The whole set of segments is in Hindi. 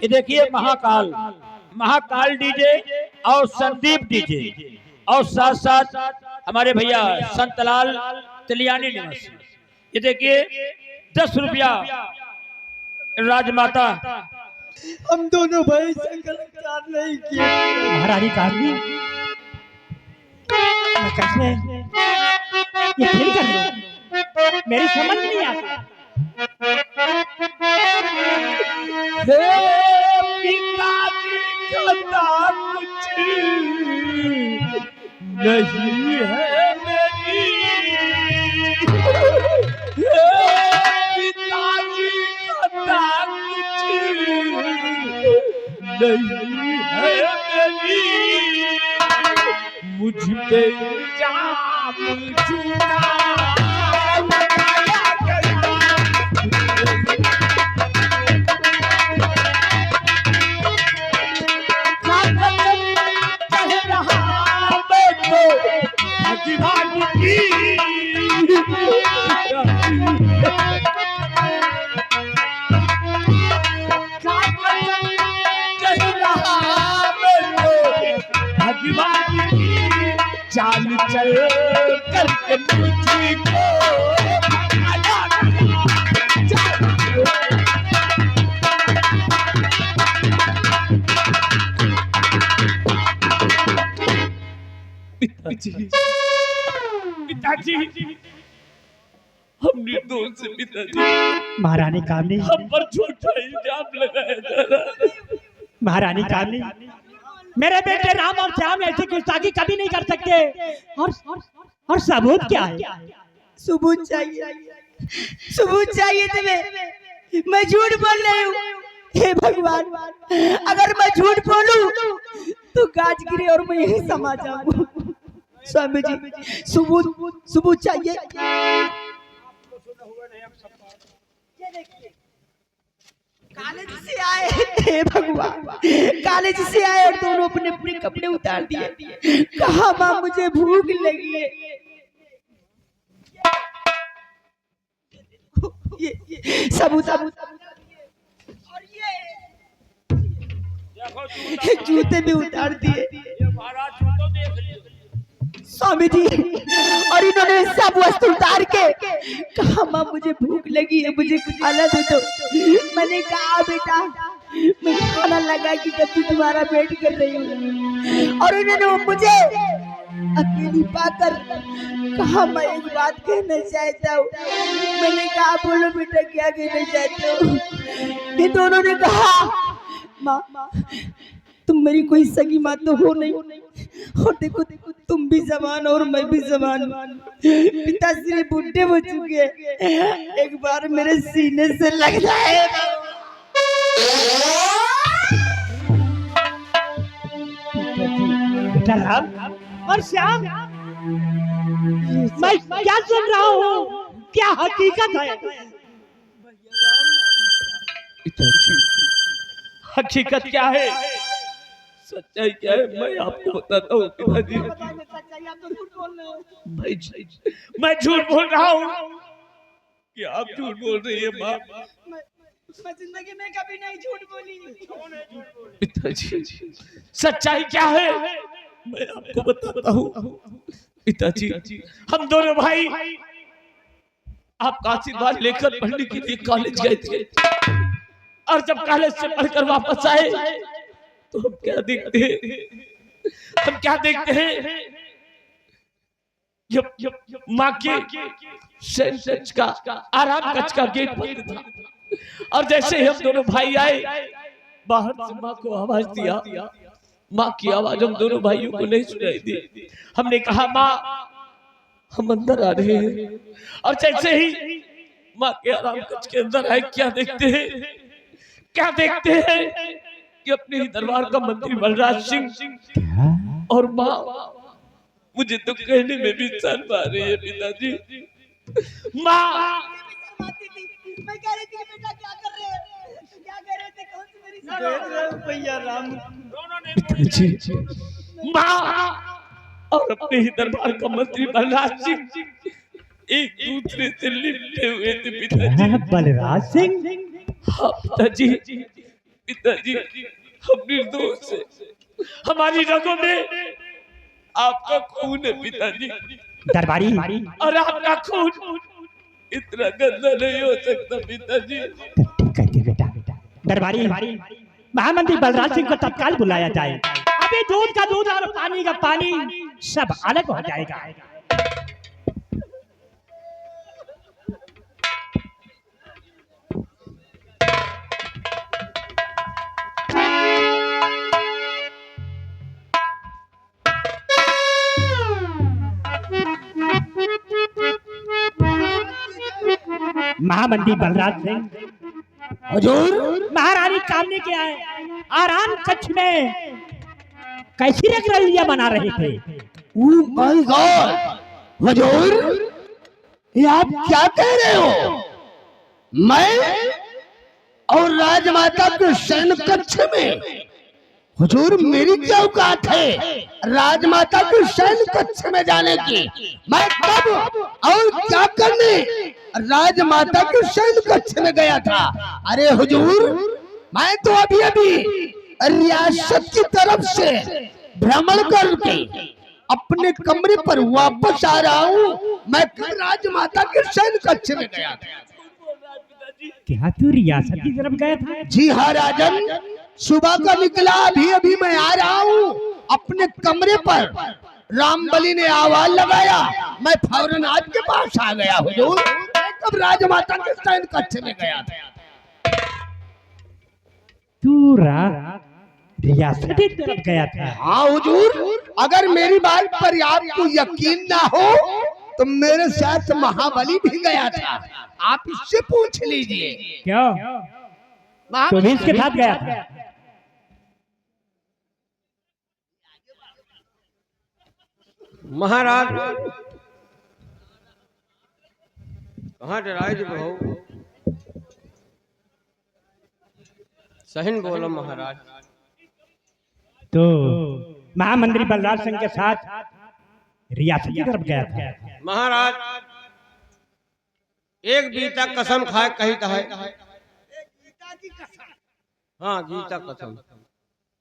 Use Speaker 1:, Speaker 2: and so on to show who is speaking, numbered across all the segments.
Speaker 1: ये देखिए महाकाल महाकाल डीजे और संदीप डीजे और साथ साथ हमारे भैया संतलाल तलियानी निवासी। ये देखिए 10 रुपया राजमाता।
Speaker 2: हम दोनों भाई से गलतकार नहीं किए।
Speaker 3: महारानी कामनी मैं कैसे ये खेल कर रही हूँ, मेरी समझ में नहीं आता।
Speaker 1: पिताजी का नाम नहीं है मेरी, पिताजी का नाम नहीं है मेरी, मुझ पे इल्जाम झूठा लगाया गया। भगवान की भगवान की चाल चल करके मुझको पिताजी पिताजी हम निर्दोष से पिताजी।
Speaker 3: महारानी कामनी
Speaker 1: हम पर झूठा इल्जाम लगाया जा रहा है।
Speaker 3: महारानी कामनी मेरे बेटे राम और श्याम ऐसी गुस्ताखी कभी नहीं कर सकते। और सबूत क्या है?
Speaker 2: सबूत चाहिए, सबूत चाहिए तुम्हें। मैं झूठ बोल रही हूँ। हे भगवान, अगर मैं झूठ बोलूं तो गाज गिरे और मैं यही समा जाऊं। स्वामी जी सबूत सबूत चाहिए। कॉलेज से आए, हे भगवान, कॉलेज से आए और दोनों अपने अपने कपड़े उतार दिए। कहा माँ मुझे भूख लगी है। ये सबूत और ये जूते भी उतार दिए स्वामी जी। और इन्होंने सब वस्तु उतार के कहा माँ मुझे भूख लगी है, मुझे खाना दे दो। मैंने कहा बेटा मैं खाना लगा कि तब भी तुम्हारा वेट कर रही हूँ। और इन्होंने मुझे अकेली पाकर कहा मैं एक बात कहना चाहता हूँ। मैंने कहा बोलो बेटा क्या कहना चाहते हो। ये दोनों ने कहा माँ तुम मेरी कोई सगी माँ तो हो नहीं, और देखो देखो तुम भी जवान और मैं भी जवान। पिताश्री बुढ़े हो चुके हैं, एक बार मेरे सीने से लग जाए।
Speaker 3: बेटा राम और श्याम मैं क्या सुन रहा हूँ? क्या हकीकत है?
Speaker 1: हकीकत क्या है, सच्चाई क्या है, मैं आपको बताता हूँ पिताजी। भाई मैं झूठ बोल रहा हूँ कि आप झूठ बोल रही है माँ।
Speaker 2: मैं जिंदगी में कभी नहीं झूठ बोली।
Speaker 1: पिताजी सच्चाई क्या है, मैं आपको बताता हूँ पिताजी। हम दोनों भाई आपका आशीर्वाद लेकर पढ़ने के लिए कॉलेज गए थे, और जब कॉलेज से पढ़कर वापस आए तो हम क्या देखते हैं, माँ के शयन कक्ष का आराम कक्ष का गेट बंद था। और जैसे ही हम दोनों भाई आए, बाहर से माँ को आवाज दिया। माँ की आवाज हम दोनों भाइयों को नहीं सुनाई दी। हमने कहा माँ हम अंदर आ रहे हैं। और जैसे ही माँ के आराम कक्ष के अंदर आए, क्या देखते हैं कि अपने ही दरबार का मंत्री बलराज सिंह और माँ मुझे तो कहने में भी शर्म आ रही है पिताजी। माँ
Speaker 2: मैं कह रही थी बेटा क्या कर रहे हो, क्या कह रहे थे, कौन सी मेरी देख भैया राम।
Speaker 1: पिताजी माँ और अपने ही दरबार का मंत्री बलराज सिंह एक दूसरे से लिपटे हुए थे पिताजी।
Speaker 3: बलराज सिंह?
Speaker 1: हाँ पिताजी, पिताजी हम निर्दोष है, हमारी रगों में आपका खून है पिताजी,
Speaker 3: दरबारी
Speaker 1: और आपका खून इतना गंदा नहीं हो सकता पिताजी।
Speaker 3: ठीक है बेटा। दरबारी महामंत्री बलराज सिंह को तत्काल बुलाया जाए। अभी दूध का दूध और पानी का पानी सब अलग हो जाएगा। महामंत्री बलराज सिंह
Speaker 4: हुजूर
Speaker 3: महारानी कामने के आए आराम कक्ष में कैसी रंगरलियां बना रहे थे।
Speaker 4: ओह माय गॉड हुजूर, ये आप क्या कह रहे हो? मैं और राजमाता के शयन कक्ष में? हुजूर मेरी क्या औकात है राजमाता के शयन कक्ष में जाने की? मैं कब और क्या करने राजमाता के शयन कक्ष में गया था? अरे हुजूर, मैं तो अभी अभी रियासत की तरफ से भ्रमण करके अपने कमरे पर वापस आ रहा हूँ। मैं कल राजमाता के शयन कक्ष में गया था।
Speaker 3: क्या तू रियासत की तरफ गया था?
Speaker 4: जी हाँ राजन, सुबह का निकला, अभी अभी मैं आ रहा हूँ अपने कमरे पर। रामबली ने आवाज लगाया, मैं फौरन आपके पास आ गया हुजूर। मैं कब राजमाता के शयन कक्ष में गया था।
Speaker 3: तू रियासत की तरफ गया था?
Speaker 4: हाँ हुजूर, अगर मेरी बात पर आपको यकीन ना हो तो मेरे साथ महाबली भी गया था, आप इससे पूछ लीजिए।
Speaker 3: क्यों तू भी इसके साथ गया था?
Speaker 5: महाराज कहाँ डराए जी बहू, सहिन बोलो महाराज।
Speaker 3: तो महामंत्री बलराज सिंह के साथ रियासत की तरफ गया था?
Speaker 5: महाराज एक गीता कसम खाए कही था है। हाँ गीता कसम,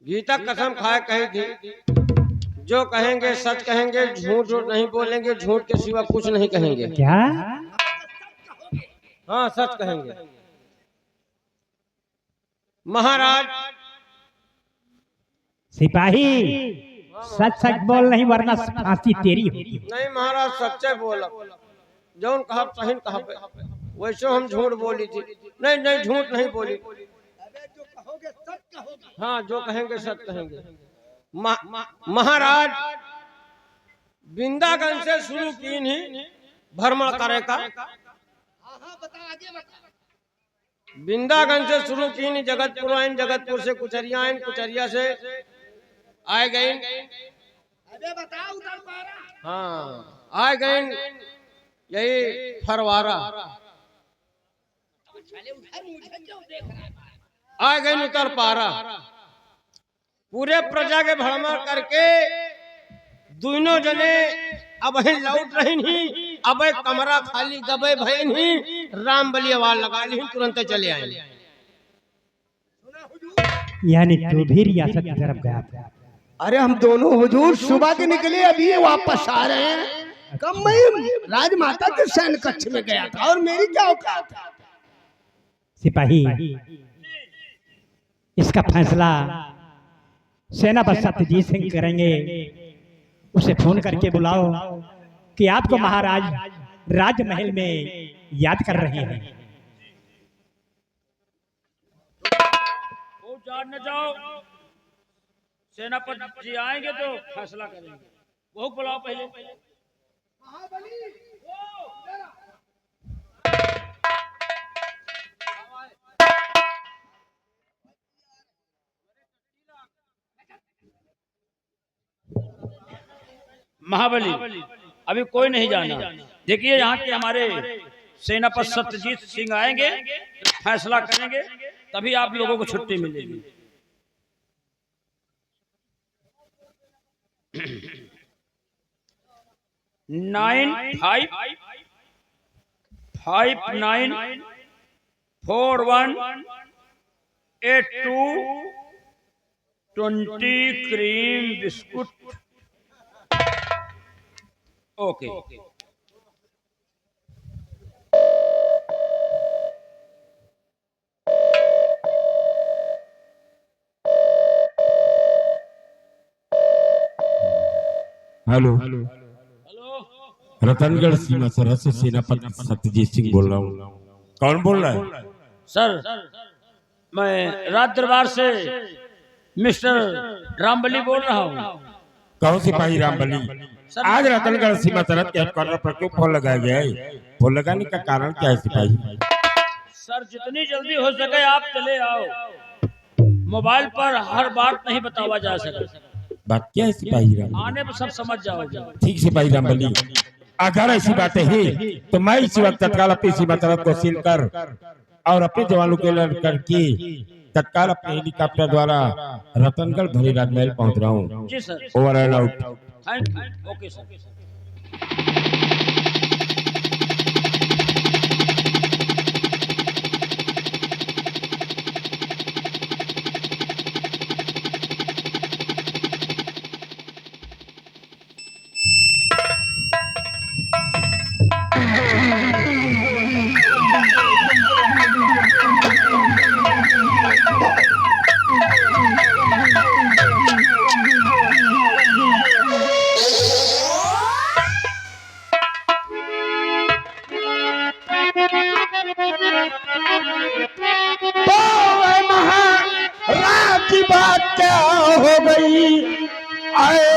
Speaker 5: गीता कसम खाए कही थी, जो कहेंगे सच कहेंगे, झूठ नहीं बोलेंगे, झूठ के सिवा कुछ नहीं कहेंगे।
Speaker 3: क्या?
Speaker 5: हाँ सच कहेंगे महाराज।
Speaker 3: सिपाही सच सच बोल, नहीं वरना फांसी तेरी होगी।
Speaker 5: नहीं महाराज सच्चे बोला, जौन कहा सही कहा, वैसे हम झूठ बोली थी। नहीं नहीं झूठ नहीं बोली। हाँ जो कहेंगे सच कहेंगे। महाराज बिंदागंज से शुरू की नहीं भ्रमण करेगा, बिंदागंज से शुरू की नहीं, जगतपुर आइन, जगतपुर से कुचरिया आइन, कुचरिया से आए गए, हाँ आए गए यही फरवारा, आ गए उतर पारा। पूरे प्रजा के भ्रमण करके दोनों जने अब लौट रही नहीं, अब कमरा खाली गबे भय नहीं, राम बली आवाज लगा ली, तुरंत चले आए।
Speaker 3: यानी तू भी रियासत की तरफ गया था?
Speaker 4: अरे हम दोनों हुजूर सुबह के निकले, अभी वापस आ रहे हैं। कब मैं राजमाता के शयन कक्ष में गया था और मेरी क्या औकात है?
Speaker 3: सिपाही इसका फैसला सेनापति सत्यजीत सिंह करेंगे। उसे फोन करके बुलाओ कि आपको महाराज राजमहल में याद कर रहे हैं।
Speaker 6: वो जान न जाओ, सेनापति जी आएंगे तो फैसला करेंगे। वो बुलाओ पहले। महाबली अभी कोई नहीं जाना। देखिए यहाँ के हमारे सेनापति सत्यजीत सिंह आएंगे, फैसला करेंगे, तभी आप लोगों को छुट्टी मिलेगी। Nine five 5941 A220 cream biscuit. Okay.
Speaker 7: Hello, Ratangarh सीमा सरहद से सेनापति सत्यजीत सिंह बोल रहा हूँ। कौन बोल रहा है?
Speaker 6: सर, मैं राज दरबार से मिस्टर रामबली बोल रहा हूँ।
Speaker 7: कौन सिपाही रामबली? आज रतनगढ़ सीमा सरहद के हेडक्वार्टर पर क्यों फोन लगाया गया है? फोन लगाने का कारण क्या है सिपाही?
Speaker 6: सर, जितनी जल्दी हो सके आप चले आओ। मोबाइल पर हर बात नहीं बतावा जा सके।
Speaker 7: बात क्या है सिपाही रामबली?
Speaker 6: आने पर सब समझ जाओगे।
Speaker 7: ठीक सिपाही रामबली, अगर ऐसी बातें हैं तो मैं इसी वक्त तत्काल अपनी सीमा सरहद को सील कर और अपने जवानों के लड़ करके तत्काल अपने हेलीकॉप्टर द्वारा रतनगढ़ भरी राजमहल पहुंच रहा हूँ।
Speaker 6: जी sir.
Speaker 7: Over and out.
Speaker 6: Thank you. Okay sir.
Speaker 4: तो वह महाराज की बात क्या हो गई? आए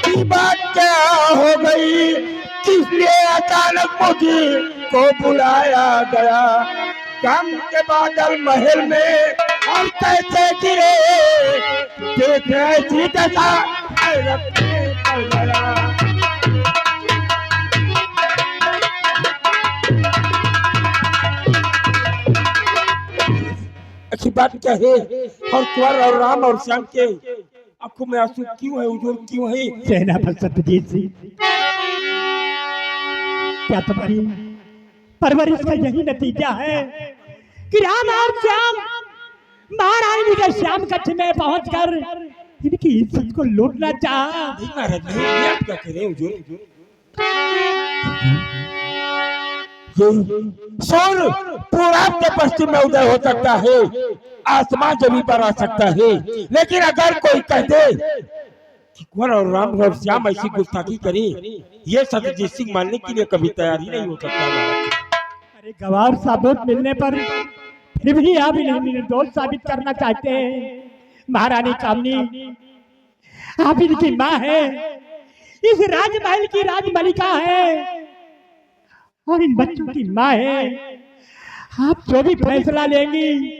Speaker 4: की बात क्या हो गई? किसलिए अचानक मुझे को बुलाया गया? गम के बादल महल में हम कैसे गिरे? देख ऐसी दशा हैरत में पड़ गया। अच्छी बात क्या है? और कुंवर और राम और श्याम के आंखों में आंसू क्यों है? उजूर क्यों है?
Speaker 3: सेनापति सत्यजीत सिंह, क्या तुम्हारी परवरिश का यही नतीजा है कि राम और श्याम महारानी के श्याम कक्ष में पहुंचकर इनकी इज्जत को लूटना चाहा?
Speaker 4: नहीं महाराज, नहीं, ये आप क्या कह रहे हैं हुजूर? सूर्य पूरब के पश्चिम में उदय हो सकता है, आसमान जमीन पर आ सकता है, लेकिन अगर कोई कह दे कि कुंवर और राम और श्याम ऐसी गुस्ताखी करे, ये सत्यजीत सिंह मानने के लिए कभी तैयारी नहीं हो सकता।
Speaker 3: अरे गवाह साबुत मिलने पर फिर भी आप इन्हें निर्दोष साबित करना चाहते हैं? महारानी कामनी, आप इनकी माँ है, इस राजमहल की राजमलिका है और इन बच्चों की माँ है। आप जो भी फैसला लेंगी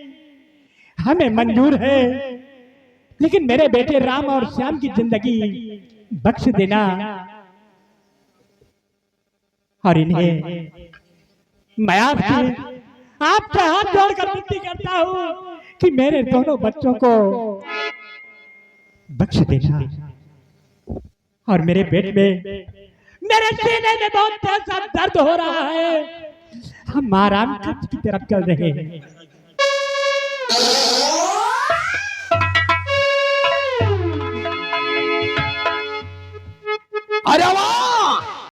Speaker 3: हमें मंजूर है, लेकिन मेरे बेटे राम और श्याम की जिंदगी बख्श देना। और इन्हें मैं आपके हाथ जोड़कर विनती करता हूँ कि मेरे दोनों बच्चों को बख्श देना। और मेरे पेट में, मेरे सीने में बहुत तेज दर्द हो रहा है। हम आराम की तरफ चल रहे हैं।